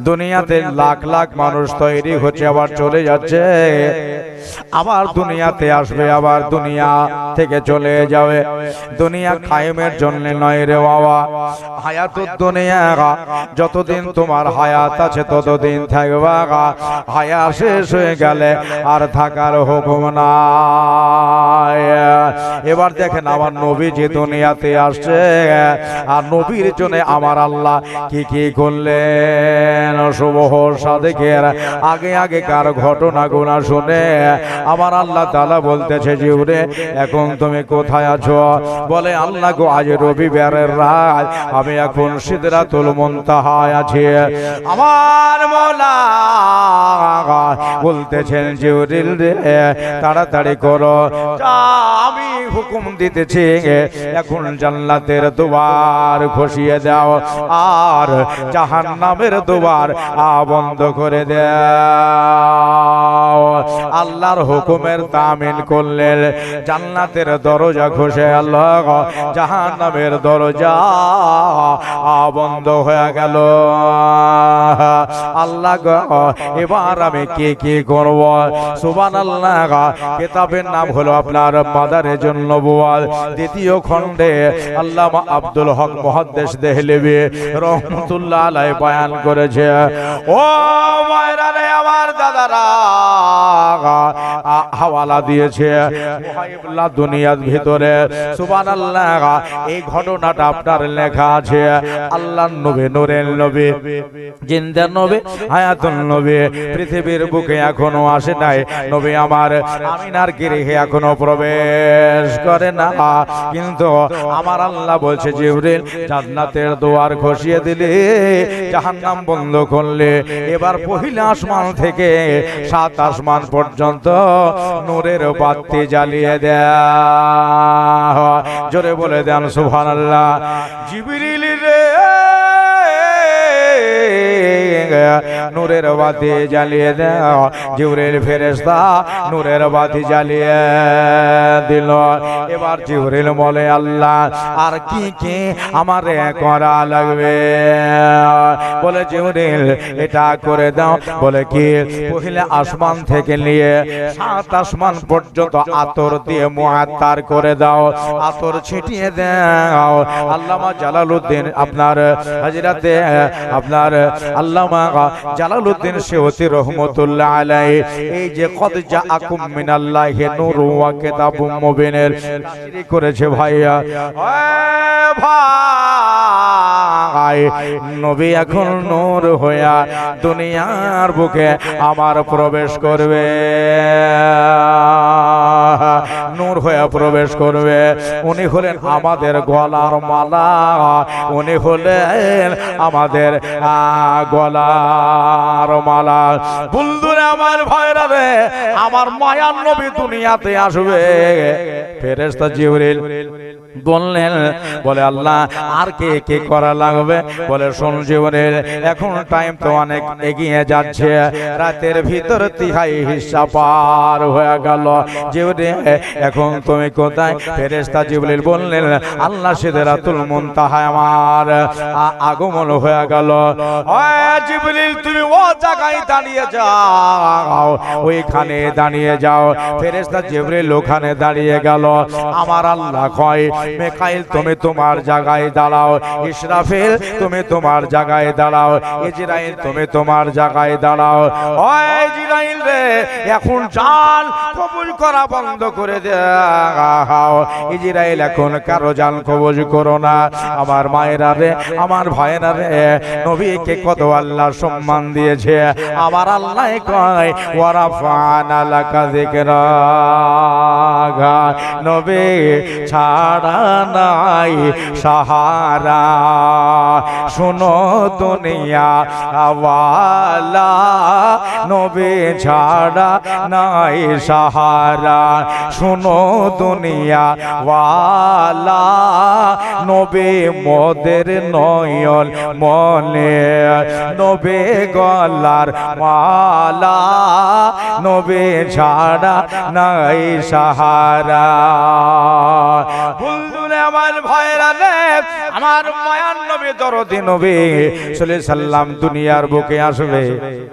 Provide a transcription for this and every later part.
দুনিয়াতে লাখ লাখ মানুষ তৈরি হচ্ছে, আবার চলে যাচ্ছে, আবার দুনিয়াতে আসবে, আবার দুনিয়া থেকে চলে যাবে। দুনিয়া কায়েমের জন্য নয় রে বাবা। হায়াতুদ দুনিয়া, যতদিন তোমার হায়াত আছে ততদিন থাকবা। হায়াত শেষ হয়ে গেলে আর থাকার হুকুম নাই। এবার দেখেন আমার নবী যে দুনিয়াতে আসছে, আর নবীর জন্য আমার আল্লাহ কি কি করলেন। শুভ সাদেকের আগে আগেকার ঘটনাগুলো শুনে আমার আল্লাহ তাআলা বলতেছে, জিবরে এখন তুমি কোথায় আছো? বলে, আল্লাহ গো, আজ রবিবারের রাত, আমি এখন সিদরাতুল মুনতাহায় আছি। আমার মওলা বলতেছেন, জিবরিল রে তাড়াতাড়ি করো, আমি হুকুম দিতেছি, এখন জান্নাতের দুয়ার খুশিয়ে দাও আর জাহান্নামের দুয়ার বন্ধ করে দাও। আল্লাহর হুকুমের তামিল করলেন, জান্নাতের দরজা খুশে আল্লাহ, জাহান্নামের দরজা বন্ধ হয়ে গেল। আল্লাহ গো, এবার আমি কি করব? সুবহানাল্লাহ। কিতাবের নাম হলো আপনার মাদারেজুন নবুওয়াত, দ্বিতীয় খণ্ডে আল্লামা আব্দুল হক মুহাদ্দিস দেহলভী রাহমাতুল্লাহ আলাইহি বয়ান করেছে। ও মায়েরা রে, আমার দাদারা হাওয়ালা দিয়েছে মুহাইবুল্লাহ দুনিয়ার ভিতরে। সুবহানাল্লাহ। এই ঘটনাটা আপনার লেখা আছে। আল্লাহর নবী, নূরের নবী, জিন্দা নবী, হায়াতুল নবী পৃথিবীর বুকে এখনো আসে নাই। নবী আমার আমিনার গৃহে এখনো প্রবেশ করে না, কিন্তু আমার আল্লাহ বলছে, জিবরিল জান্নাতের দুয়ার খুশিয়ে দিলে, জাহান্নাম বন্ধ করলে, এবার পহিলা আসমান থেকে 7 আসমান পর্যন্ত নূরের বাতি জ্বালিয়ে দেয়া। জোরে বলে দেন সুবহানাল্লাহ। জিবরিল রে নূরের বাতি জ্বালিয়ে দাও। জিবরিল ফেরেশতা নূরের বাতি জ্বালিয়ে দিল। এবার জিবরিল বলে, আল্লাহ আর কি কি আমারে করা লাগবে? বলে, জিবরিল এটা করে দাও। বলে কি? পহিলা আসমান থেকে নিয়ে 7 আসমান পর্যন্ত আতর দিয়ে মুআত্তার করে দাও, আতর ছিটিয়ে দাও। আল্লামা জালালউদ্দিন আপনার হযরতে আপনার আল্লামা জালালউদ্দিন সৈয়দী রহমাতুল্লাহ আলাইহি এই যে কদ জাআকুম মিনাল্লাহি নূরুন ওয়া কিতাবুম মুবিনের তাফসীর করেছে ভাইয়া। ভাই, নবী এখন নূর হইয়া দুনিয়ার বুকে আমার প্রবেশ করবে, নূর হইয়া প্রবেশ করবে। উনি হলেন আমাদের গলার মালা, উনি হলেন আমাদের গলার মালা। বন্ধুরা আমার, ভাইরা রে, আমার মায়ার নবী দুনিয়াতে আসবে। ফেরেশতা জিবরিল বললেন, বলে আল্লাহ আর কে করা লাগবে? বলে, শোন জিবরিল, এখন টাইম তো অনেক এগিয়ে যাচ্ছে, রাতের ভিতর 3 হিস্সা পার হয়ে গেল। জিবরিল এখন তুমি কোথায়? ফেরেশতা জিবরিল বললেন, আল্লাহ সিদরাতুল মুনতাহায় আমার আগমন হয়ে গেল। জিবরিল তুমি ও জায়গায় দাঁড়িয়ে যাও, ওইখানে দাঁড়িয়ে যাও। ফেরেশতা জিবরিল ওখানে দাঁড়িয়ে গেল। আমার আল্লাহ কয়, মিকাইল তুমি তোমার জায়গায় দাঁড়াও, ইসরাফিল তুমি তোমার জায়গায় দাঁড়াও, ইজরাইল তুমি তোমার জায়গায় দাঁড়াও। ও ইজরাইল রে, এখন জান কবুল করা বন্ধ করে দাও। ইজরাইল এখন কারো জান কবুল করো না। আমার মায়েরা রে, আমার ভাইয়েরা রে, নবীকে কত আল্লাহ সম্মান দিয়েছে। আমার আল্লাহ কয়, ওয়া রাফা'না লাকা যিকরাক, নবী ছাড়া নাই সাহারা। শোনো দুনিয়া ওয়ালা, নবী ছাড়া নাই সাহারা। শোনো দুনিয়া ওয়ালা, নবী মোদের নয়ন মনে, নবী গলার মালা, নবী ছাড়া নাই সাহারা। বন্ধুরে আমার ভাইরা রে, আমার মায়ার নবী দরদি নবী সাল্লাল্লাহু আলাইহি সাল্লাম দুনিয়ার বুকে আসবে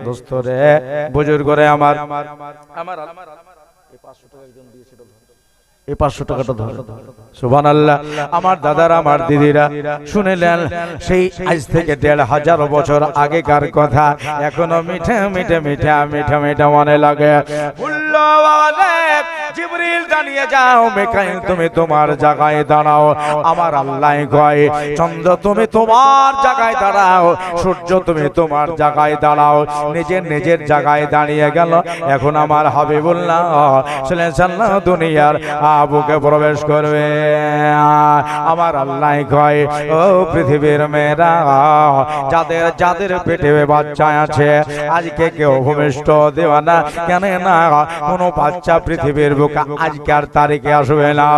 দোস্ত রে বুজুর্গ রে আমার এই 500 টাকাটা ধর সুবহানাল্লাহ আমার দাদারা আমার দিদিরা শুনেলেন সেই আজ থেকে 1500 বছর আগেকার কথা এখনো মিঠে মিঠে মিঠা মিঠা মিঠা মনে লাগে জিবরিল জানিয়ে যাও মিকাইল তুমি তোমার জায়গায় দাঁড়াও আমার আল্লাহ কয় চন্দ্র তুমি তোমার জায়গায় দাঁড়াও সূর্য তুমি তোমার জায়গায় দাঁড়াও নিজের নিজের জায়গায় দাঁড়িয়ে গেল এখন আমার হাবিবুল্লাহ সাল্লাল্লাহু দুনিয়ার বুকে প্রবেশ করবে আমার আল্লাহ কয় ও পৃথিবীর মেয়েরা যাদের যাদের পেটে বাচ্চা আছে আজকে কেউ ভূমিষ্ঠ দেওয়া না কেন না কোনো বাচ্চা পৃথিবীর বুকে আজকের তারিখে আসবে না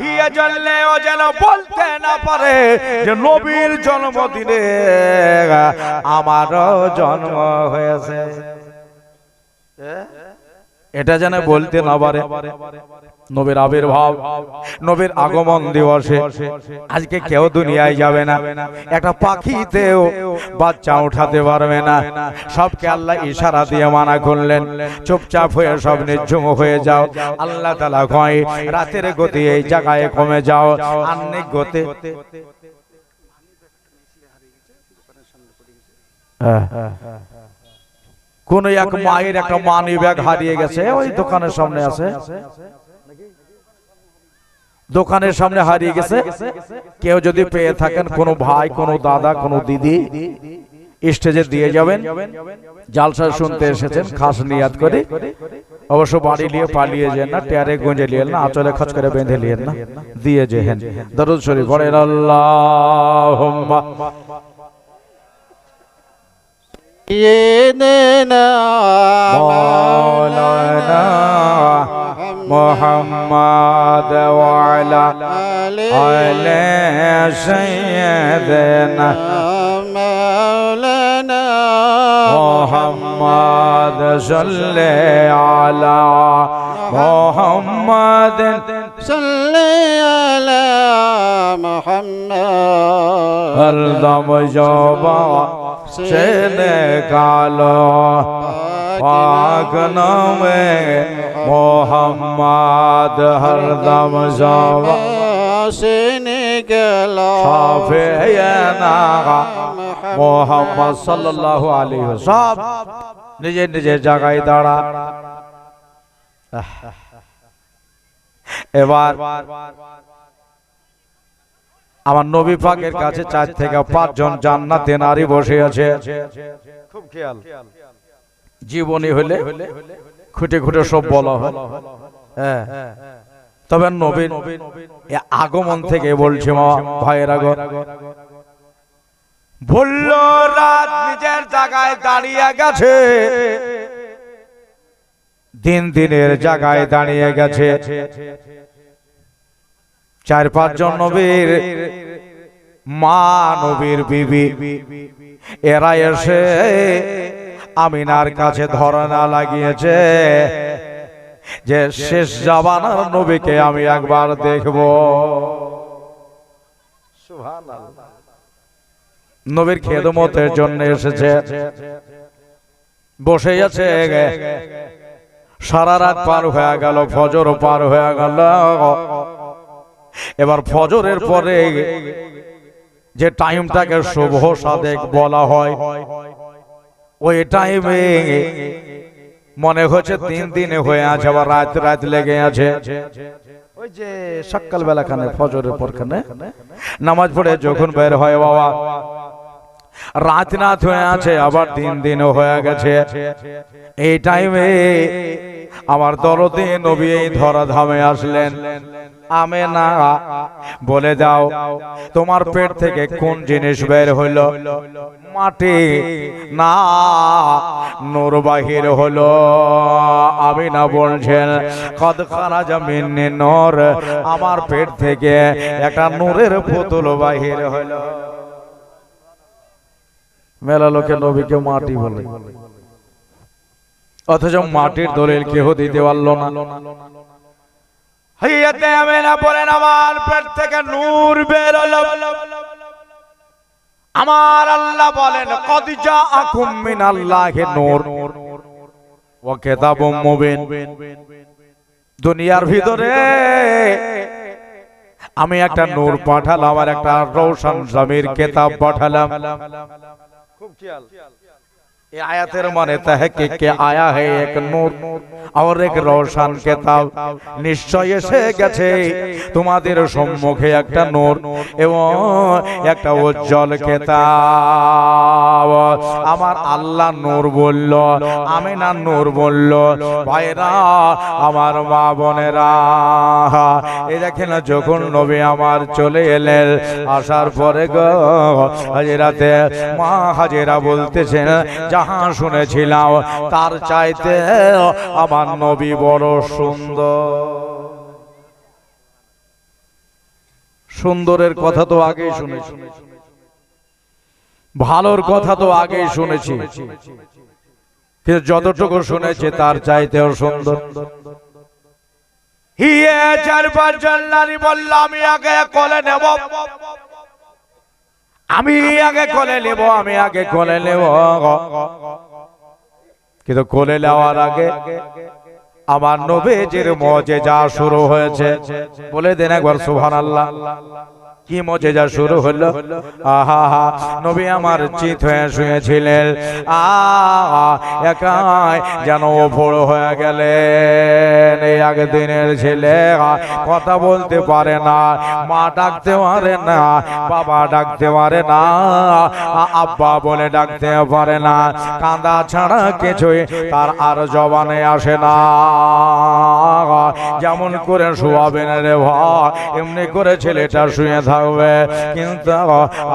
ইয়ে জানলে ও যেন বলতে না পারে যে নবীর জন্মদিনে আমারও জন্ম হয়েছে এটা যেন বলতে না পারে নবীর আবির্ভাব নবীর আগমন দিবসে আজকে কেউ দুনিয়ায় যাবে না একটা পাখিতেও বাচ্চা উঠাতে পারবে না সবকে আল্লাহ ইশারা দিয়ে মানা করলেন চুপচাপ হয়ে সব নিঝুম হয়ে যাও আল্লাহ তাআলা কয় রাতের গতি এই জায়গায় কমে যাও আন্নিক গতি কোন এক মায়ের একটা মানি ব্যাগ হারিয়ে গেছে ওই দোকানের সামনে আছে দোকানের সামনে হারিয়ে গেছে কেউ যদি পেয়ে থাকেন কোন ভাই কোন দাদা কোন দিদি স্টেজে দিয়ে যাবেন জালসা শুনতে এসেছেন খাস নিয়াত করে অবশ্য বাড়ি নিয়ে পালিয়ে যান না টেয়ারে গুঁজে নিয়ে না আঁচলে খচ করে বেঁধে নিয়ে না দিয়ে যেহেন দরুদ শরীফ পড়েন আল্লাহুম্মা سيدنا مولانا محمد وعلى آل سيدنا مولانا محمد صل على محمد صل على محمد الدم جوبا سے نکالو پاک نام محمد ہر دم جوبا سے نکالو شافعینا محمد صلی اللہ علیہ وسلم নিজে নিজে জায়গায় দাঁড়া এবার আমার নবী পাকের কাছে 4 থেকে 5 জন জান্নাতে নারী বসে আছে খুব খেয়াল জীবনী হলে খুঁটে খুঁটে সব বলা হয় হ্যাঁ তবে নবীর আগমন থেকে বলছি ভাইয়েরা গো বলল রাত নিজের জায়গায় দাঁড়িয়ে গেছে দিন দিনের জায়গায় দাঁড়িয়ে গেছে 4-5 জন নবীর মা নবীর বিবি এরা এসে আমিনার কাছে ধরনা লাগিয়েছে যে শেষ জামানার নবীকে আমি একবার দেখব সুবহানাল্লাহ নবীর খেদমতের জন্য এসেছে বসে আছে সারা রাত পার হয়ে গেল ফজর পার হয়ে গেল এবার ফজরের পরে যে টাইমটাকে শুভ সাদেক বলা হয় ওই টাইমে মনে হচ্ছে 3 দিনে হয়ে আছে আবার রাত রাত লেগে আছে ওই যে সকাল বেলা খানে ফজরের পর খানে নামাজ পড়ে যখন বের হয় বাবা রাত রাত হয়ে আছে আবার 3 দিনও হয়ে গেছে এই টাইমে আমার দরদে নবী এই ধরাধামে আসলেন আমেনা বলে দাও তোমার পেট থেকে কোন জিনিস বের হলো মাটি না নূর বাহির হলো আমিনা বলছেন কদ খারাজা মিন্নি নূর আমার পেট থেকে একটা নূরের পুতুল বাহির হলো মেলা লোকে নবীকে মাটি বলে অথচ মাটির দলিল কেউ দিতে পারল না হাইয়াতে আমিনা বলেন আমার পেট থেকে নূর বের হলো আমার আল্লাহ বলেন কদ জাআকুম মিনাল্লাহি নূর ওয়া কিতাবুম মুবিন। দুনিয়ার ভিতরে আমি একটা নূর পাঠালাম আর একটা রওশন জমির কিতাব পাঠালাম। খুব খেয়াল, ये आयतेर माने तहकीक के आया है एक नूर और एक रोशन किताब। निश्चय এসে গেছে তোমাদের সম্মুখে একটা নূর এবং একটা উজ্জ্বল কিতাব। আমার আল্লাহ নূর বলল, আমিনা নূর বলল। ভাইরা আমার মা বোনেরা, এই দেখেন যখন নবী আমার চলে এলেন, আসার পরে গো হাজেরাতে মা হাজেরা বলতেছেন যাহা শুনেছিলাম তার চাইতে আমার নবী বড় সুন্দর। সুন্দরের কথা তো আগেই শুনেছি, ভালোর কথা তো আগেই শুনেছি, কিন্তু যতটুকু শুনেছি তার চাইতেও সুন্দর। হিয়ে 4-5 জন নারী বলল আমি আগে কোলে নেব, আমি আগে কোলে নেব, আমি আগে কোলে নেব। কিন্তু কোলে নেওয়ার আগে আমার নবীজির মুজিজা শুরু হয়েছে। বলে দেন একবার সুবহানাল্লাহ। কি মুজিজা শুরু হলো? আহা নবী আমার চিত হয়ে শুয়েছিলেন, একাই যেন ভোর হয়ে গেলেন। এই আগে দিনের ছেলে কথা বলতে পারে না, মা ডাকতে পারে না, বাবা ডাকতে পারে না, আব্বা বলে ডাকতে পারে না, কাঁদা ছাড়া কিছুই তার আর জবানে আসে না। যেমন করে শুয়াবেন রে ভাই, এমনি করে ছেলেটা শুয়ে থাকবে। কিন্তু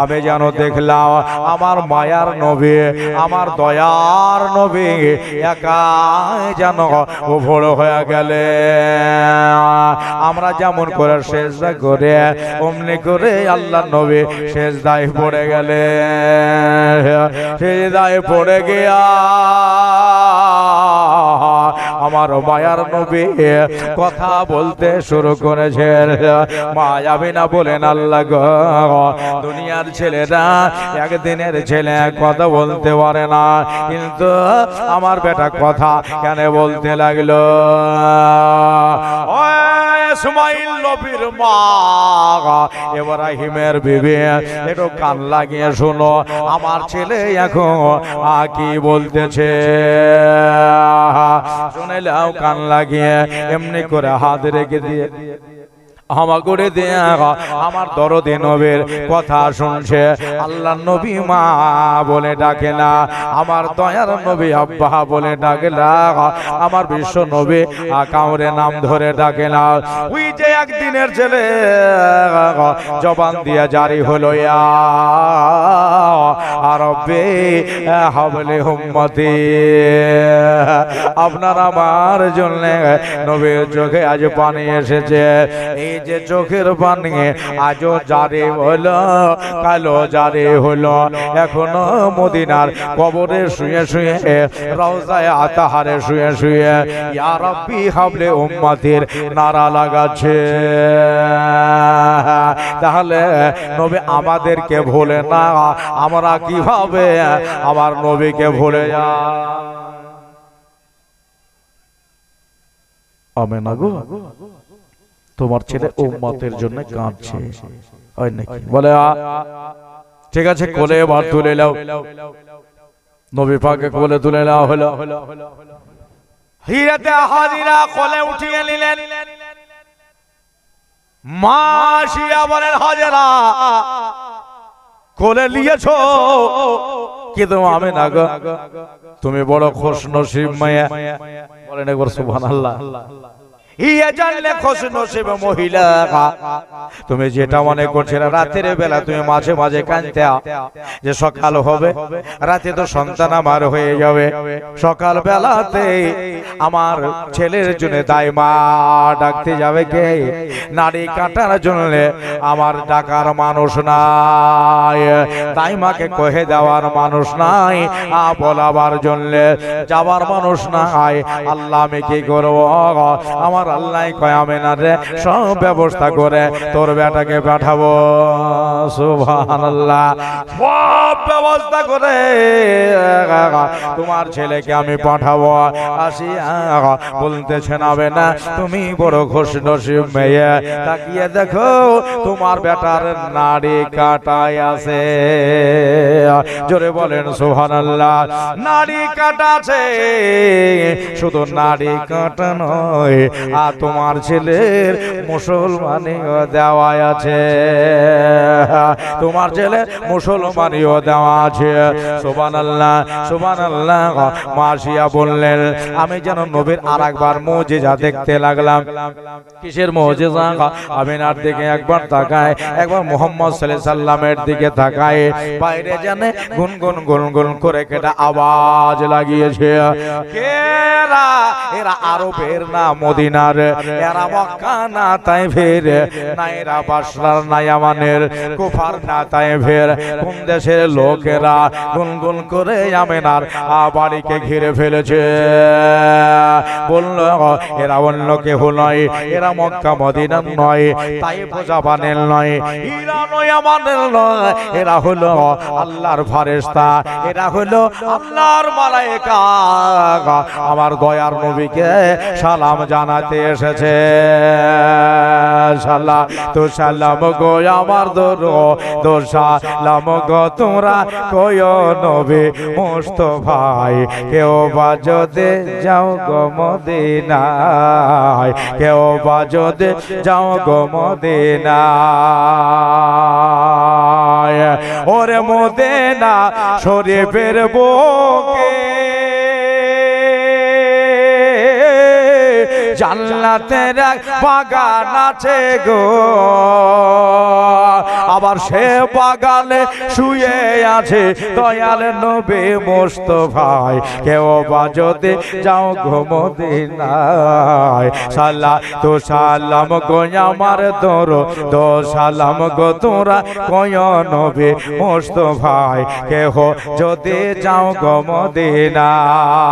আমি যেন দেখলাম আমার মায়ার নবী, আমার দয়ার নবী একাই যেন ভোর হয়ে গেলে। আমরা যেমন করে সেজদা করে অমনি করে আল্লাহ নবী সেজদায় পড়ে গেলে। সেজদায় পড়ে গিয়া আমার মায়ার নবী কথা বলতে শুরু করেছেন। মায়াবিনা বলেন আল্লাহ গো, দুনিয়ার ছেলেরা একদিনের ছেলে কথা বলতে পারে না, কিন্তু আমার বেটা কথা কেন বলতে লাগলো? ইসমাইল নবীর মা ইব্রাহিমের বিবি, একটু কান লাগিয়ে শোনো আমার ছেলে এখন কি বলতেছে। শুনে লাও কান লাগিয়ে, এমনি করে হাত রেখে দিয়ে হামা করে দেয়া আমার দরদে নবীর কথা শুনছে। আল্লাহ নবী মা বলে ডাকে না, আমার দয়ার নবী আব্বা বলে ডাকে না, আমার বিশ্ব নবী কাউরে নাম ধরে ডাকে না। ওই যে একদিনের ছেলে জবান দিয়ে জারি হলো ইয়া রব্বি হাবলি উম্মতি। আপনার আমার জন্য নবীর চোখে আজ পানি এসেছে। এই যে চোখের পানি আজও জারি হলো, কালো জারি হলো, এখনো মদিনার কবরে শুয়ে শুয়ে, রওজায়ে আতাহারে শুয়ে শুয়ে ইয়া রাব্বি হাবলি উম্মতির নারা লাগাচ্ছে। তাহলে নবী আমাদেরকে ভুলে না, আমরা কিভাবে আমার নবীকে ভুলে যা? আমেনা গো, তোমার ছেলে উম্মতের জন্য কাঁদছে, হয় নাকি? বলে ঠিক আছে, কোলে এবার তুলে নাও। নবী পাককে কোলে তুলে নেওয়া হলো। হিরাতে হাজিরা কোলে উঠিয়ে নিলেন। মা শিয়া বলেন হাজেরা কোলে নিয়েছো, কিন্তু আমি না গো, তুমি বড় খুশনসিব মায়া। বলেন একবার সুবহানাল্লাহ। মহিলা, তুমি যেটা মনে করছিলে রাতের বেলা তুমি মাঝে মাঝে কাঁদতে যে সকাল হবে, রাতে তো সন্তান আমার হয়ে যাবে, সকাল বেলাতে আমার ছেলের জন্য দায় মা ডাকতে যাবে কে? নারী কাটার জন্য আমার ডাকার মানুষ নাই, তাই মাকে কহে দেওয়ার মানুষ নাই, বলাবার জন্য যাবার মানুষ নাই। আল্লাহ আমি কি করবো? আমার আল্লাহ কয় আমেনার রে সব ব্যবস্থা করে তোর বেটাকে পাঠাবো। সুবহানাল্লাহ। সব ব্যবস্থা করে তোমার ছেলেকে আমি পাঠাবো। আসিয়া বলতেছেন আমেনা তুমি বড় খুশ নসিব মেয়ে, তাকিয়ে দেখো তোমার বেটার নাড়ি কাটায় আছে। জোরে বলেন সুবহানাল্লাহ। নাড়ি কাটা আছে, শুধু নাড়ি কাটা নয়, আর তোমার ছেলের মুসলমানিও দেওয়া আছে, তোমার ছেলে মুসলমানিও দেওয়া আছে। সুবহানাল্লাহ সুবহানাল্লাহ। মাসিয়া বললেন আমি যেন নবীর আরেকবার মুজিজা দেখতে লাগলাম। কিসের মুজিজা? আমিনার দিকে একবার তাকায়, একবার মুহাম্মদ সাল্লাল্লাহু আলাইহি সাল্লামের দিকে তাকায়, বাইরে জানে গুনগুন গুনগুন করে কেটা আওয়াজ লাগিয়েছে। কেরা? এরা আরবের না মদিনার, এরা মক্কা না তাইফের, না এরা বাসরার না ইয়ামানের, কুফার না তাইফের, কোন দেশের লোকেরা গুনগুন করে আমিনার বাড়িকে ঘিরে ফেলেছে। বলল এরা অন্য কেউ নয়, এরা মক্কা মদিনার নয়, তাইফ জাপানের নয়, ইরান ও ইয়ামানের নয়, এরা হলো আল্লাহর ফেরেশতা, এরা হলো আল্লাহর মালায়েকা, আমার দয়ার নবীকে সালাম জানাতে এসেছে। সালাম তো সালাম গো আমার দো সালাম গো তোমরা কয় নবী মুস্তাফাই, কেউ বা যদি যাও গো মদিনায়, কেউ বা যদি যাও গো মদিনায়, ওরে মদিনা শরীফের বুকে জান্নাতের এক বাগান আছে গো, আবার সে বাগানে শুয়ে আছে দয়াল নবী মুস্তাফাই, কেউ বা যদি যাও গো মদিনায়, সালাতু সালাম গো আমার দো সালাম গো তোরা কয় নবী মুস্তাফাই, কেহ যদি যাও গো মদিনায়,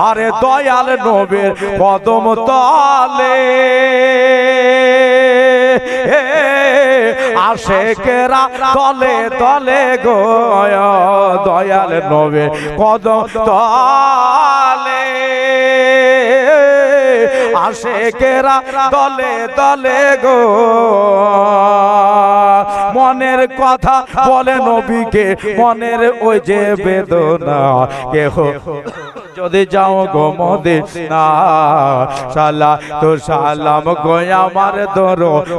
আরে দয়াল নবীর কদম তলে আশেকেরা তলে তলে গো, দয়াল নবীর কদম তলে আশেকেরা তলে তলে গো, মনের কথা বলে নবীকে, মনের ওই যে বেদনা, কেহ যদি যাও গো মদিনা, সালাতু সালাম গো আমার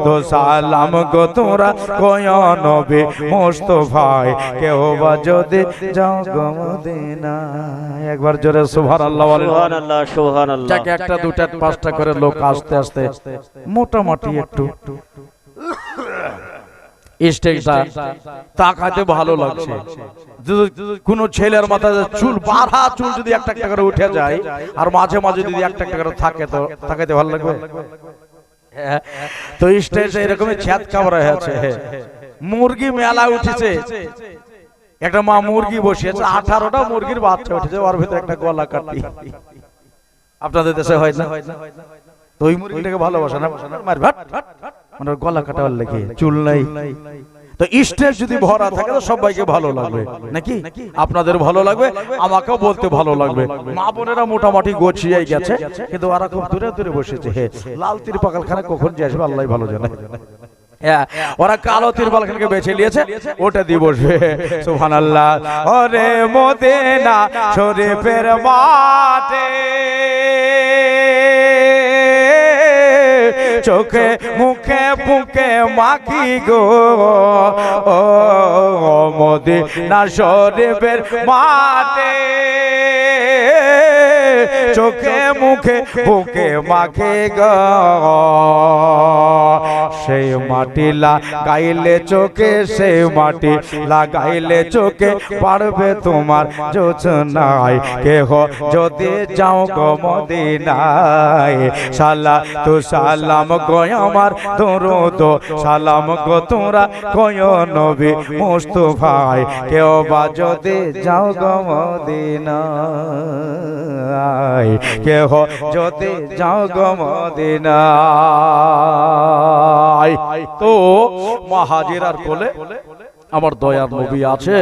দো সালাম গো তোরা কয় নবী মুস্তাফাই, কেউ বা যদি যাও গো মদিনা। একবার জোরে সুবহানাল্লাহ বলেন। সুবহানাল্লাহ সুবহানাল্লাহ। যাকে একটা দুটা পাঁচটা করে লোক আস্তে আস্তে মোটামুটি একটু স্টেজটা তাকাতে ভালো লাগছে। কোন ছেলের মাথায় চুল বাঁধা চুল যদি একটা একটা করে উঠে যায় আর মাঝে মাঝে যদি একটা একটা করে থাকে তো তাকাতে ভালো লাগবে। তো স্টেজে এরকমই ছাদ কামড়া হয়েছে, মুরগি মেলা উঠেছে, একটা মা মুরগি বসিয়েছে, 18টা মুরগির বাচ্চা উঠেছে, ওর ভিতরে একটা গলা কাটি। আপনাদের দেশে হয় না? তো ওই মুরগিটাকে ভালোবাসে না, মার ভাট মানে গলা কাটার লেগে চুল নাই। তো স্টেজ যদি ভরা থাকে তো সবাইকে ভালো লাগবে নাকি? আপনাদের ভালো লাগবে, আমাকেও বলতে ভালো লাগবে। মা বোনেরা মোটামুটি গোছিয়ে গেছে, কিন্তু ওরা খুব দূরে দূরে বসেছে। হে লাল তিরপালখানে কখন যে আসবে আল্লাহ ভালো জানে। ওরা কালো তিরপালখানকে বেছে নিয়েছে, ওটা দিয়ে বসবে। সুবহানাল্লাহ। ওরে মদিনা শরীফের মাঠে চোখে মুখে বুকে মাখি গো, ও মদিনা শরীফের মাঠে চোখে মুখে বুকে মাখে গো, সেই মাটি লাগাইলে চোখে, সেই মাটি লাগাইলে চোখে পারবে তোমার যোচনায়। কেহ যদি যাও গো মদিনায়, সালা তু সালাম গো আমার দরুদ সালাম গো তোরা কয় নবী মুস্তাফায়। কেউ বা যদি যাও গো মদিনায়, কেহ যদি যাও গো মদিনায়। তো মা হাজিরার কোলে আমার দয়ার নবী আছে,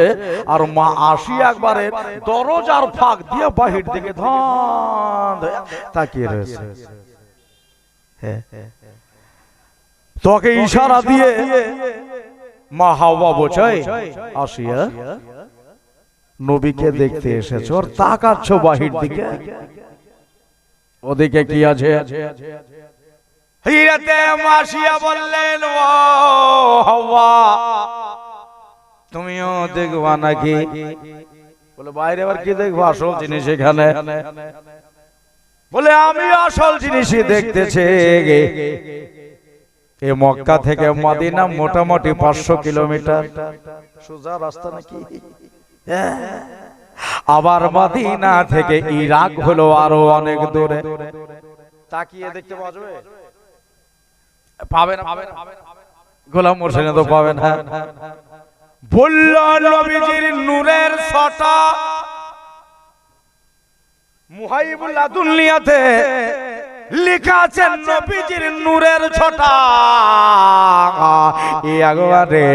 আর মা আসি একবারে দরজার ফাঁক দিয়ে বাহির দিকে ধান তাকিয়ে রয়েছে। তোকে ইশারা দিয়ে মা হাওয়া বোঝায়, আসিয়া নবীকে দেখতে এসেছ, আর তাকাচ্ছ বাহির দিকে, ওদিকে কি আছে? হিরাতে মাসিয়া বললেন, ও হাওয়া তুমিও দেখবা নাকি? বলে বাইরে আবার কি দেখবো, আসল জিনিস এখানে। বলে আমি আসল জিনিসই দেখতেছি। এই মক্কা থেকে মদিনা মোটামুটি 500 কিলোমিটার সোজা রাস্তা নাকি? আবার মদিনা থেকে ইরাক হলো আরো অনেক দূরে। তাকিয়ে দেখতে পাওয়া যাবে? পাবেন গোলাম মোর্শেদ তো পাবেন। হ্যাঁ, বলল নবীজির নূরের ছটা মুহাইবুল আদুনিয়াতে লেখা আছে, নবীজির নূরের ছটা একবারে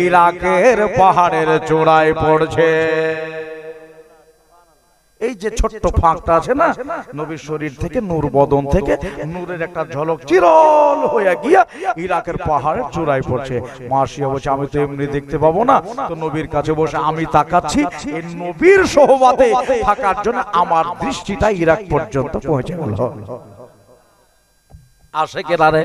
ইরাকের পাহাড়ের চূড়ায় পড়ছে। এই যে ছোট্ট ফাঁকটা আছে না, নবীর শরীর থেকে নূর বদন থেকে নূরের একটা ঝলক চিরল হয়ে গিয়া ইরাকের পাহাড়ের চূড়ায় পড়ছে। মাসিয়া বলছে, আমি তো এমনি দেখতে পাবো না, তো নবীর কাছে বসে আমি তাকাচ্ছি, এই নবীর সোহবতে থাকার জন্য আমার দৃষ্টিটা ইরাক পর্যন্ত পৌঁছে গেল। আশেকেরারে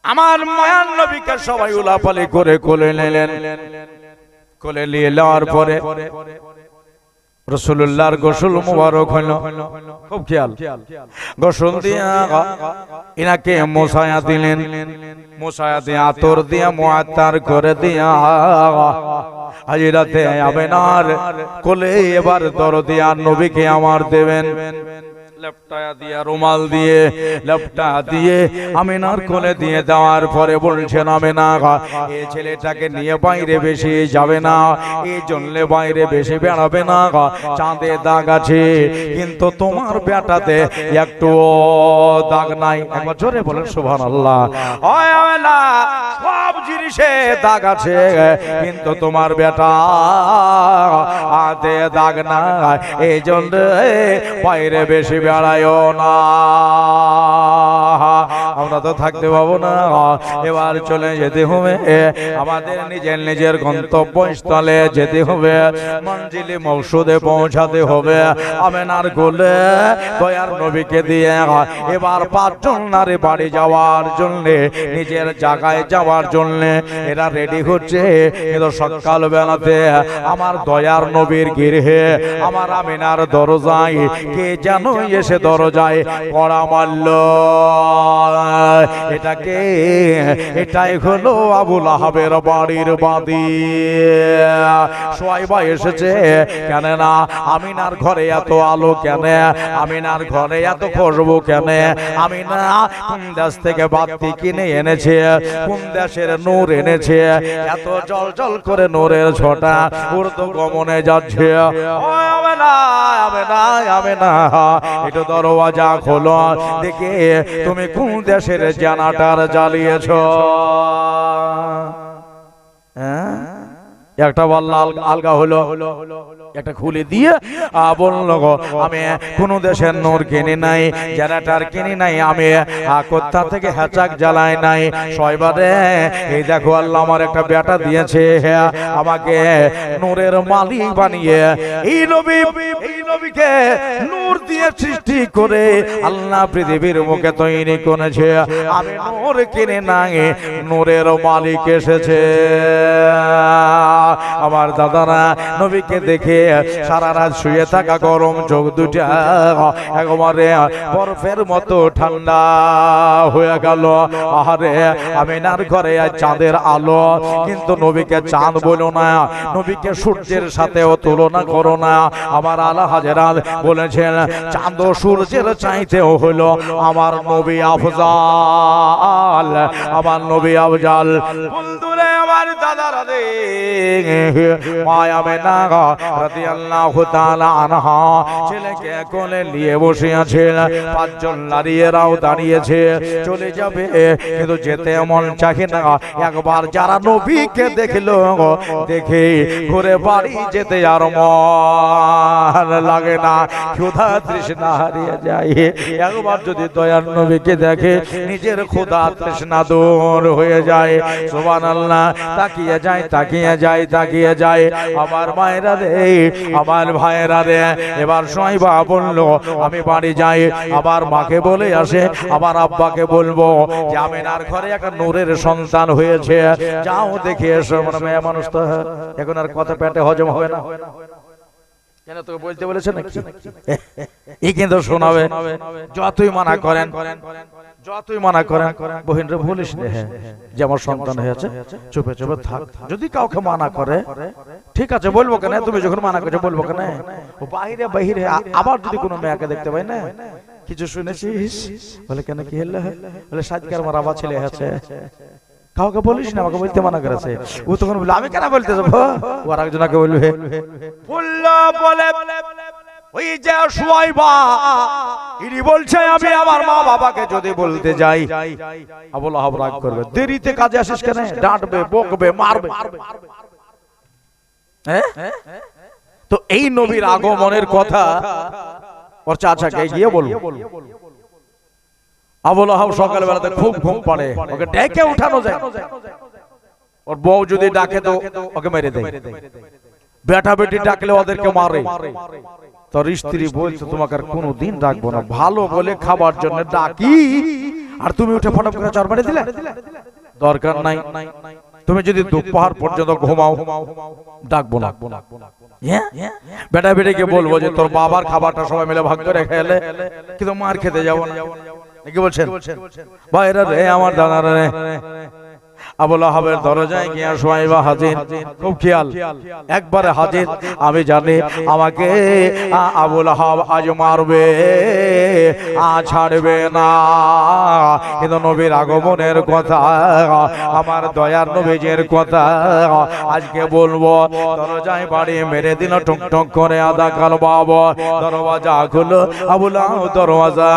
আমার মায়ার নবীকে সবাই উলাপালি করে কোলে নিলেন। কোলে নিয়ে নেওয়ার পরে রাসূলুল্লাহর গোসল মুবারক হলো। খুব খেয়াল, গোসল দিয়া ইনাকে মোছায়া দিলেন, মোছায়া দিয়ে আতর দিয়া মুআত্তার করে দিয়া হাজিরাতে আমেনার কোলে এবার দরদিয়া নবীকে আমার দেবেন। লেপটা দিয়ে রুমাল দিয়ে লেপটা দিয়ে আমিনার কোলে দিয়ে দেওয়ার পরে বলছেন, আমিনা এই ছেলেটাকে নিয়ে বাইরে বেশি যাবে না, এই জন্য বাইরে বেশি বেড়াবে না, চাঁদে দাগ আছে কিন্তু তোমার বেটাতে একটু দাগ নাই। একবার জোরে বলেন সুবহানাল্লাহ। সব জিনিসে দাগ আছে কিন্তু তোমার বেটা হাতে দাগ নাই, এই জন্য বাইরে বেশি বেড়ায়ও না। আমরা তো থাকতে পাবো না, এবার চলে যেতে হবে, আমাদের নিজের নিজের গন্তব্যস্থলে যেতে হবে, মঞ্জিলে মকসুদে পৌঁছাতে হবে। আমেনার কোলে দয়ার নবীকে দিয়ে এবার 5 জন নারী বাড়ি যাওয়ার জন্য, নিজের জায়গায় যাওয়ার জন্য এরা রেডি হচ্ছে। কিন্তু সকাল বেলাতে আমার দয়ার নবীর গৃহে আমার আমিনার দরজায় কে যেন এসে দরজায় কড়া মারল। এটাকে এটাই হলো আবু লাহাবের বাড়ির বাদী সোয়াইবা এসেছে। কেন না আমিনার ঘরে এত আলো, কেন আমিনার ঘরে এত খুশবু, কেন আমিনা কোন দেশ থেকে বাতি কিনে এনেছে, কোন দেশের নূর এনেছে, এত জল জল করে নূরের ছোটা উর্দু গমনে যাচ্ছে। একটু দরওয়াজা খোলো, দেখে তুমি কোন দেশের জানাটার জ্বালিয়েছ। একটা বললা আলগা হলো, একটা খুলে দিয়ে বলল, আমি কোন দেশের নূর কিনি নাই, জেনারেটর কিনি নাই, আমি কোথা থেকে হ্যাচাক জ্বালাই নাই। সয়বারে এই দেখো আল্লাহ আমার একটা বেটা দিয়েছে, আমাকে নূরের মালিক বানিয়ে এই নবীকে নূর দিয়ে সৃষ্টি করে আল্লাহ পৃথিবীর মুখে তৈরি করেছে। আমি নূর কিনে নাই, নূরের মালিক এসেছে। আমার দাদারা নবীকে দেখে সারা রাত শুয়ে থাকা গরম চোখ দুটা একেবারে বরফের মতো ঠান্ডা হয়ে গেল। আরে আমিনার ঘরে চাঁদের আলো, কিন্তু নবীকে চাঁদ বলো না, নবীকে সূর্যের সাথেও তুলনা করো না। আমার আলা হাজরাত বলেছেন চাঁদ ও সূর্যের চাইতেও হলো আমার নবী আফজাল, আমার নবী আফজাল। বন্ধুরে আমার দাদারা রে, মায়া আমিনা রাদিয়াল্লাহু তাআলা আনহা ছেলেকে কোলে নিয়ে বসে আছেন, পাঁচজন নারীরাও দাঁড়িয়েছে, চলে যাবে কিন্তু যেতে মন চাহে না। একবার যারা নবীকে দেখলো, দেখে ঘুরে বাড়ি যেতে আর মন লাগে না, ক্ষুধা তৃষ্ণা হারিয়ে যায়। একবার যদি দয়ার নবীকে দেখে নিজের ক্ষুধা তৃষ্ণা দূর হয়ে যায়। সুবহানাল্লাহ। তাকিয়ে যায়, তাকিয়ে যায়, তাকিয়ে যায়। আমার মায়েরা রে, আমার ভাইয়েরা রে, এবার সোহাইবা বলল আমি বাড়ি যাই। আবার মাকে বলে আসে, আবার আব্বাকে বলবো যে আমিনার ঘরে একটা নূরের সন্তান হয়েছে, যাও দেখে এসো। মানে মেয়ে মানুষ তো এখন আর কথা পেটে হজম হবে না, কেন তোকে বলতে বলেছে নাকি? এই কিন্তু শোনাবে, যতই মানা করেন, যতই মানা করেন, বহিনরে বলিস রে যে আমার সন্তান হয়েছে, চুপে চুপে থাক। যদি কাউকে মানা করে ঠিক আছে বলবো কেন, তুমি যখন মানা করছো বলবো কেন। ও বাহিরে বাহিরে আবার যদি কোনো মেয়েকে দেখতে পাই না, কিছু শুনেছিস বলে কেন, কি হলো বলে সাজকার আমার আবার ছেলে আছে, কাউকে বলিস না, আমাকে বলতে মানা করেছে। ও তখন বলে আমি কেন বলতে যাবো, ও আর একজনকে বলবে। বললো বলে ওই যে সুয়াইবা ইনি বলছে আমি আমার মা বাবাকে যদি বলতে যাই আবুল আহাব রাগ করবে, দেরিতে কাজে আসিস কেন, ডাঁটবে, বকবে, মারবে। তো এই নবীর আগমনের কথা ওর চাচাকে গিয়ে বলবো। আবুল আহাব সকালবেলাতে খুব ঘুম পাড়ে, ওকে ডেকে উঠানো যায়। ওর বউ যদি ডাকে তো ওকে মেরে দেয়, বেটা বেটি ডাকলে ওদেরকে মারে। তোর স্ত্রী বলছে তোমাকে আর কোনোদিন ডাকবো না, ভালো বলে খাবার জন্য ডাকি আর তুমি উঠে ফটক করে চড় মেরে দিলে, দরকার নাই। তুমি যদি দুপুর পর্যন্ত ঘুমাও ডাকবো না। বেটা বেটিকে বলবো যে তোর বাবার খাবারটা সবাই মিলে ভাগ করে খেলে, কিন্তু মার খেতে যাবো না। কি বলছেন ভাইরা রে, আমার দাদারা রে। আবুল আহাবের দরজায় গিয়া সুহাইবা হাজির, খুব খেয়াল, একবারে হাজির। আমি জানি আমাকে আবুল আহাব আজ মারবে, ছাড়বে না, কিন্তু নবীর আগমনের কথা, আমার দয়ার নবীজের কথা আজকে বলবো। দরজায় বাড়ি মেরে দিল, টুক টুক করে আদা কাল বাবা, দরওয়াজা খুলো, আবুল আহাব দরওয়াজা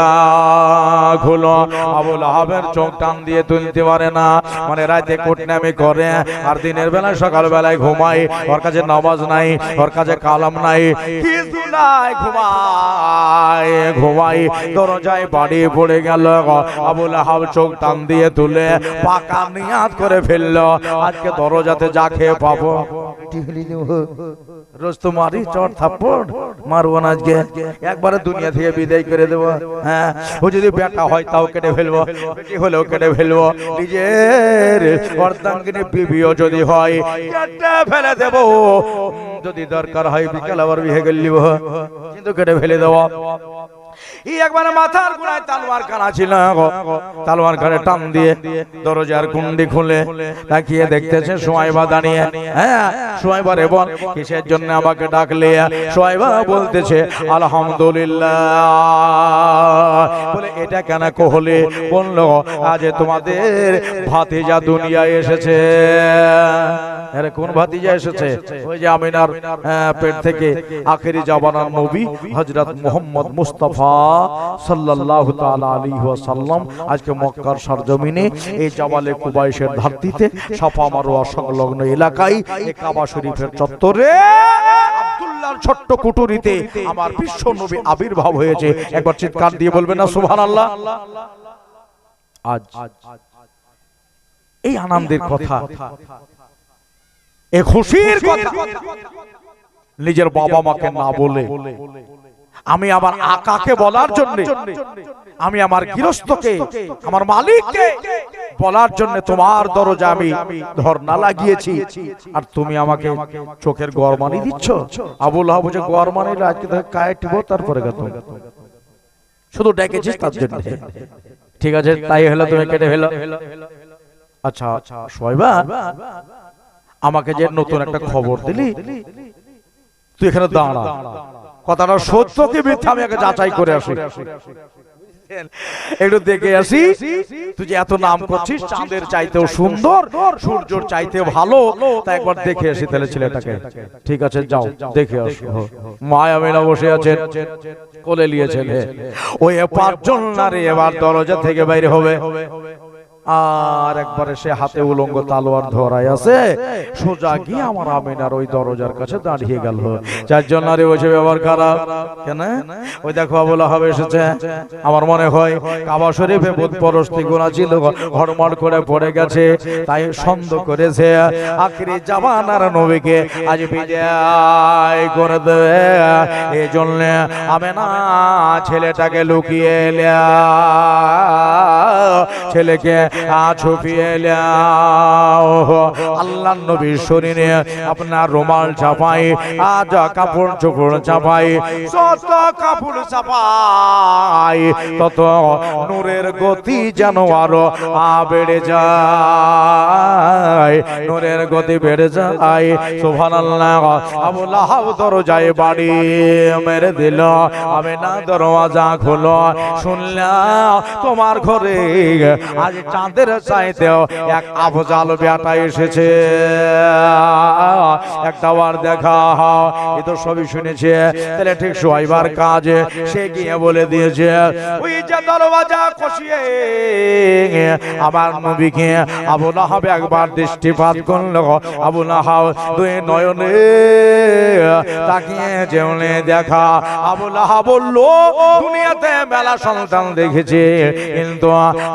খুলো। আবুল আহাবের চোখ টান দিয়ে তুলতে পারে না, মানে রাতে কোটনামি করে আর দিনের বেলায় সকাল বেলায় ঘুমাই, ওর কাছে নামাজ নাই, ওর কাছে কালাম নাই, কিছু নাই, ঘুমাই ঘুমাই। দরজায় বাড়ি পড়ে গেল, আবুল আহাব চোখ টান দিয়ে তুলে পাকা নিয়াত করে ফেললো, আজকে দরজাতে যা খেয়ে পাবো। রোজ তো মারি চট থাপ্পড় মারবো না, আজকে একবারে দুনিয়া থেকে বিদায় করে দেবো। হ্যাঁ, ও যদি বেটা হয় তাও কেটে ফেলবো, বেটি হলেও কেটে ফেলবো, নিজের অর্ধাঙ্গিনী বিবিও যদি হয় কেটে ফেলে দেবো, যদি দরকার হয় বিকাল আবার বিয়ে করে নিব, কিন্তু কেটে ফেলে দেবো। একবার মাথার গোড়ায় তালোয়ার কানা ছিল, তালোয়ার কানে টান দিয়ে দরজার কুন্ডি খুলে তাকিয়ে দেখতেছে সুহাইবা দাঁড়িয়ে। হ্যাঁ, সুহাইবা রে বল কিসের জন্য আমাকে ডাকলে? সুহাইবা বলতেছে আলহামদুলিল্লাহ। বলে এটা কেন কহলে? বললো আজ তোমাদের ভাতিজা দুনিয়ায় এসেছে। আরে কোন ভাতিজা এসেছে? ওই যে আমিনার পেট থেকে আখেরি জামানার নবী হযরত মুহাম্মদ মুস্তাফা সাল্লাল্লাহু তাআলা আলাইহি ওয়াসাল্লাম আজকে মক্কার সরজমিনে এই জাবালে কুবাইশের ধরতিতে সাফা মারওয়া সংলগ্ন এলাকায় এই কাবা শরীফের চত্বরে আব্দুল্লাহর ছোট্ট কুটুরিতে আমার বিশ্ব নবী আবির্ভাব হয়েছে। একবার চিৎকার দিয়ে বলবেন না সুবহানাল্লাহ। আজ এই আনন্দের কথা, এই খুশির কথা নিজের বাবা মাকে না বলে আমি আমার আকাকে বলার জন্য, আমি আমার গৃহস্থকে, আমার মালিককে বলার জন্য তোমার দরজা আমি ধর্ণা লাগিয়েছি, আর তুমি আমাকে চোখের গরমানি দিচ্ছ। আবু লাহাব বলছে গরমানি আজকে থেকে কাটব, তারপরে শুধু ডেকেছিস তার জন্য। ঠিক আছে, তাই হলো, তুমি কেটে ফেলো। আচ্ছা শোয়বা, আমাকে যে নতুন একটা খবর দিলি, তুই এখানে দাঁড়া, কথাটা সত্য কি মিথ্যা আমি আগে যাচাই করে আসি, একটু দেখে আসি। তুই যে এত নাম করছিস চাঁদের চাইতেও সুন্দর, সূর্যর চাইতে ভালো, তা একবার দেখে আসি তাহলে ছেলেটাকে। ঠিক আছে যাও দেখে আসো। মা আমিনা বসে আছেন, কোলে নিয়েছেন। ওই পাঁচজন নারী এবার দরজা থেকে বাইরে হবে, আর একবারে সে হাতে উলঙ্গ তলোয়ার ধরাই আছে, সোজা গিয়ে আমার আমিনার ওই দরজার কাছে দাঁড়িয়ে গেল। চারজন নারী বসে ব্যবহার খারাপ কেন? ওই দেখো আবু লাহাব এসেছে। আমার মনে হয় কাবা শরীফে বুত পরস্তি গুনাহ ছিল, ঘরমার করে পড়ে গেছে, তাই সন্দেহ করেছে আখিরি জামানার নবীকে আজ বিদায় করে দেবে। এই জন্য আমিনা ছেলেটাকে লুকিয়ে এলা, ছেলেকে ছুপিয়ে এলাও। আল্লাহর নবীর শরীরে আপনার রুমাল চাপাই, আজ কাপড় চোপড় চাপাই, যত কাপড় চাপাই তত নূরের গতি যেন আরো বেড়ে যায়, নূরের গতি বেড়ে যায়। সুবহানাল্লাহ। আবু লাহাব দরজায় বাড়ি মেরে দিল, আমিনা দরওয়াজা খোলো, শুনলাম তোমার ঘরে আজ চাঁদের চাইতেও এক আফজাল বেটা এসেছে, একটা বার দেখা। এ তো সবই শুনেছে, তাহলে ঠিক সোয়াইবার কাজে সে গিয়ে বলে দিয়েছে, ওই যে দরওয়াজা কষিয়ে আমার নবীকে আবু লাহাব একবার দৃষ্টিপাত করল। আবু লাহাব দুই নয়নে তাকিয়ে যেমনে দেখা। আবু লাহাব বলল, দুনিয়াতে মেলা সন্তান দেখেছে, কিন্তু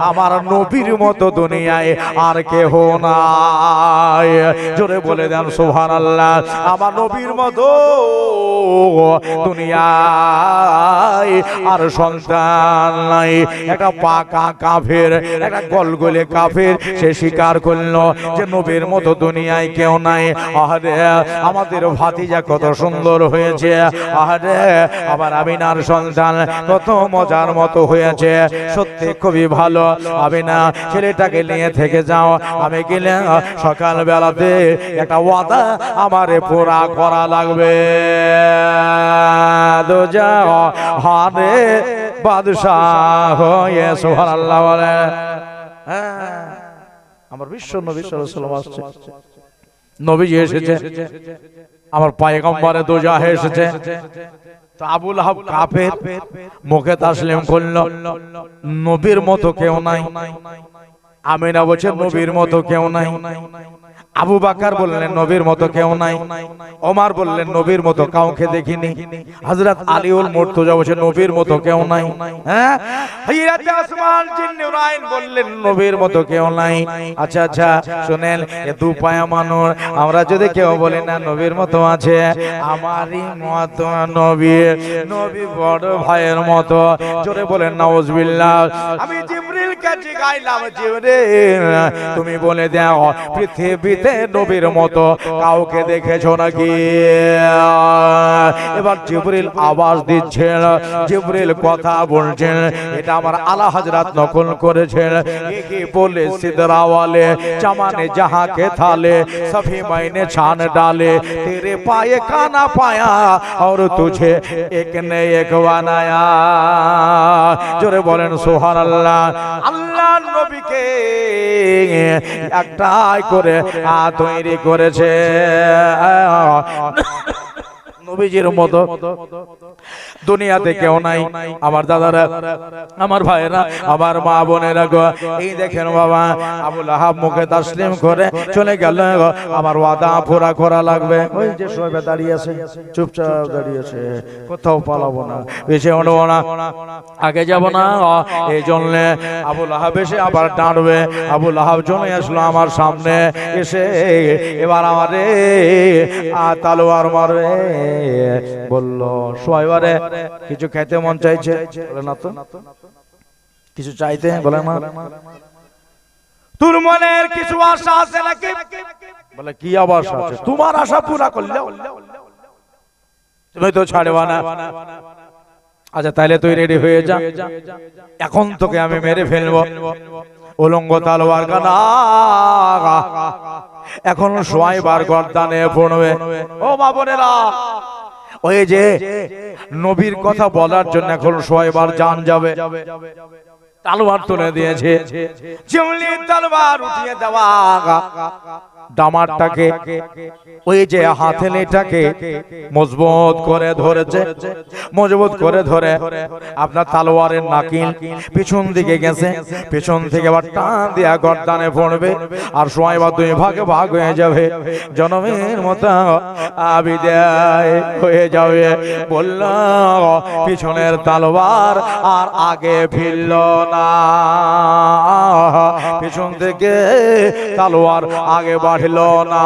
আমার নবীর মতো দুনিয়ায় আর কেহ নাই। জোরে বলে দেন সুবহানাল্লাহ। আমার নবীর মতো দুনিয়ায় আর সন্তান নাই। একটা পাকা কাফের, একটা গলগলে কাফের, সে স্বীকার করলো যে নবীর মতো দুনিয়ায় কেউ নাই। আরে আমাদের ভাতিজা কত সুন্দর হয়েছে, আরে আমার আমিনার সন্তান কত মজার মতো হয়েছে, সত্যি খুবই ভালো। আমিনা ছেলেটাকে নিয়ে থেকে যাও, আমি গেলে সকাল বেলাতে একটা ওয়াদা আমারে পুরা করা লাগবে। হারে বাদশাহ হয়ে সুবহানাল্লাহ বলে। আমার বিশ্ব নবী সাল্লাল্লাহু আলাইহি ওয়াসাল্লাম আসছে, নবীজি এসেছে, আমার পয়গম্বরে দোজাহে এসেছে। তো আবু লাহাব কাফের, মুখে তাসলিম করলো, নবীর মতো কেউ নাই। আমিনা বলছে নবীর মতো কেউ নাই। আবু বকর বললেন নবীর মতো কেউ নাই। ওমর বললেন নবীর মতো কাউকে দেখিনি। হযরত আলীউল মুর্তজা বলছে নবীর মতো কেউ নাই। হ্যাঁ, হযরত ওসমান জিন নুরাইন বললেন নবীর মতো কেউ নাই। আচ্ছা আচ্ছা শুনেন, এ দু পায়া মানুষ, আমরা যদি কেউ বলি না নবীর মতো আছে, আমারই মতো নবী, নবী বড় ভাইয়ের মতো, জোরে বলেন নাউজুবিল্লাহ। আমি জিবরিল কাছে গাইলাম, জিবরিল তুমি বলে দাও পৃথিবীতে নবীর মতো কাউকে দেখেছো নাকি? এবার জিবরিল আওয়াজ দিচ্ছেন, জিবরিল কথা বলছেন, এটা আমার আলা হযরত নকল করেছেন। কি বলে সিদরাওয়ালে চমানে जहां के थाले सभी मैंने छान डाले, तेरे पाए खाना पाया और तुझे एक ने एक बनाया। জোরে বলেন সুবহানাল্লাহ। আল্লাহ নবীকে একটাই করে তৈরি করেছে, নবীজির মতো দুনিয়াতে কেউ নাই। আমার দাদারা, আমার ভাইরা, আমার মা বোনেরা গো, এই দেখেন বাবা, আবু লাহাব মুখে তাসলিম করে চলে গেল। আমার ওয়াদা পুরা করা লাগবে। ওই যে সবাই দাঁড়িয়ে আছে, চুপচাপ দাঁড়িয়ে আছে, কোথাও পালাবো না, পিছিয়ে উঠবো না, আগে যাব না। এই জন্য আবু লাহাব এসে আবার ডাঁটবে। আবু লাহাব চলে আসলো আমার সামনে, এসে এবার আমারে তলোয়ার মারবে। বলল সোয়াইবারে কিছু খেতে মন চাইছে, বলে না তো। কিছু চাইতে, বলে না। তোর মনের কিছু আশা আছে নাকি? বলে কি আবার আশা আছে? তোমার আশা পুরা করলে তুমি তো ছাড়বা না। আচ্ছা তাইলে তুই রেডি হয়ে যা, এখন তোকে আমি মেরে ফেলবো। উলঙ্গ তলোয়ার কানা এখন সোয়াইবার গর্দানে পড়বে। ও মা বোনেরা, ওই যে নবীর কথা বলার জন্য এখন সোয়াইবার জান যাবে, তলোয়ার তুলে দিয়েছে। যেমনি তলোয়ার উঠিয়ে দেওয়া, ডামারটাকে ওই যে হাতেলিটাকে মজবুত করে ধরেছে, মজবুত করে ধরে আপনার তলোয়ারের নাকিল পিছন দিকে গেছে, পিছন থেকে আবার টান দিয়া গর্দানে পড়বে, আর সোয়াইবা দুই ভাগে ভাগ হয়ে যাবে, জনমের মতো বিদায় হয়ে যাবে। বলল পিছনের তলোয়ার আর আগে ফিরল না, পিছন থেকে তলোয়ার আগে বাড়িল না,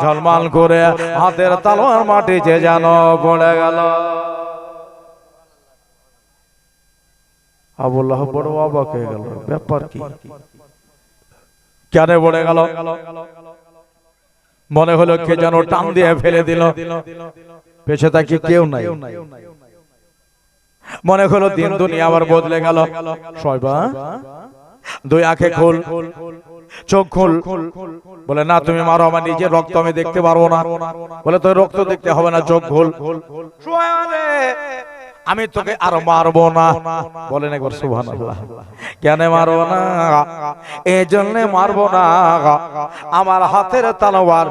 ঝলমাল করে হাতের তলোয়ার মাটিতে যেন পড়ে গেল। আবুল্লাহ বড় অবাক হয়ে গেল, ব্যাপার কি, কেন পড়ে গেল? মনে হলো কে যেন টান দিয়ে ফেলে দিল, পেছে তাকে কেউ নাই। মনে হলো দিন দুনিয়া আবার বদলে গেল। সোয়াইবা দুই আঁখে খোল, চোখ খোল। বলে না তুমি মারো, আমার নিজের রক্ত আমি দেখতে পারবো না। বলে তোর রক্ত দেখতে হবে না, চোখ খোল। আমি তোকে আর মারবো না। বলেন একবার সুবহানাল্লাহ। কেন মারবো না? এই জন্য মারবো না, আমার হাতের তলোয়ার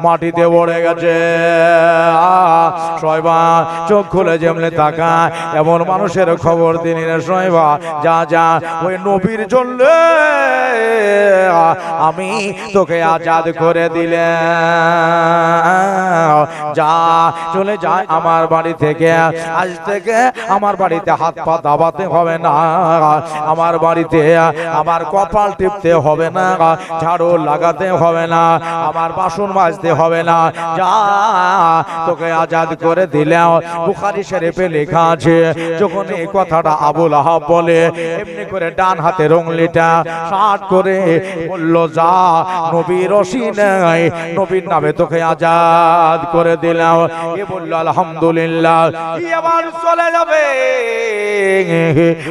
মাটিতে পড়ে গেছে। সোয়াইবা চোখ খুলে যেমনি তাকায়, এমন মানুষের খবর দিনি রে সোয়াইবা। যা যা, ওই নবীর জন্য আমি তোকে আজাদ করে দিলে, যা চলে যায় আমার বাড়ি থেকে। আজ থেকে আমার বাড়িতে হাত পা দাবাতে হবে না, আমার বাড়িতে আমার কপাল টিপতে হবে না, ঝাড়ু লাগাতে হবে না, আমার বাসন মাজতে হবে না। যা তোকে আজাদ করে দিলাম। বুখারী শরীফে লেখা আছে, যখন এই কথাটা আবুল আহাব বলে, এমনি করে ডান হাতের উংলিটা শাট করে বলল, যা নবীর রশি নাই, নবীর নামে তোকে আজাদ করে দিলাম। এ বলল আলহামদুলিল্লাহ, এবার চলে যাবে।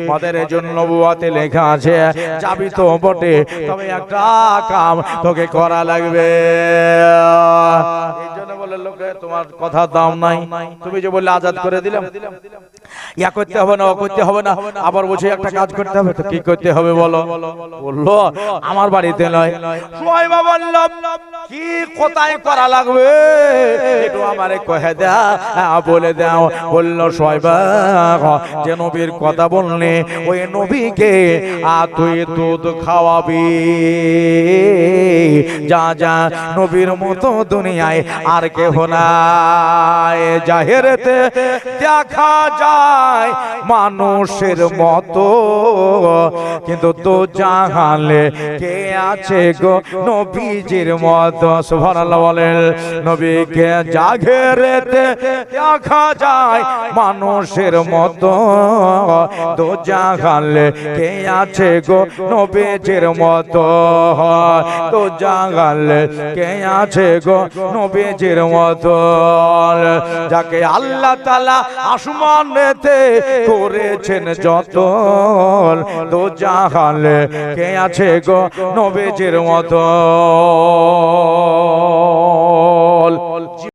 আমাদের জন্য নবুয়াতে লেখা আছে, যাবি তো বটে, তবে একটা কাম তোকে করা লাগবে। এই জন্য বলে লোকে তোমার কথা দাম নাই, তুমি যে বললে আজাদ করে দিলাম, ইয়া করতে হবে না, ও করতে হবে না, আবার বলছে একটা কাজ করতে হবে। তো কি করতে হবে বলো? বললো আমার বাড়িতে নয়। সোয়াইবা বলল, কি কোথায় করা লাগবে একটু আমারে কহে দাও, বলে দাও। বলল সোয়াইবা, যে নবীর কথা বললে ওই নবীকে তুই দুধ খাওয়াবি। যা যা, নবীর মতো দুনিয়ায় আর কেহ নাই। জাহেরেতে দেখা যায় মানুষের মতো, কিন্তু তো জাহালে কে আছে গো নবীজির মতো। সুবহানাল্লাহ বলেন। নবীকে জাহেরেতে দেখা যায় মানুষের মতো, তো জাহালে কে আছে গো নবীজির মতো, তো জাহালে কে আছে গো নবীজির মতো। যাকে আল্লাহ তাআলা আসমানেতে করেছেন যত, তো জাহালে কে আছে গো নবীজির মতো।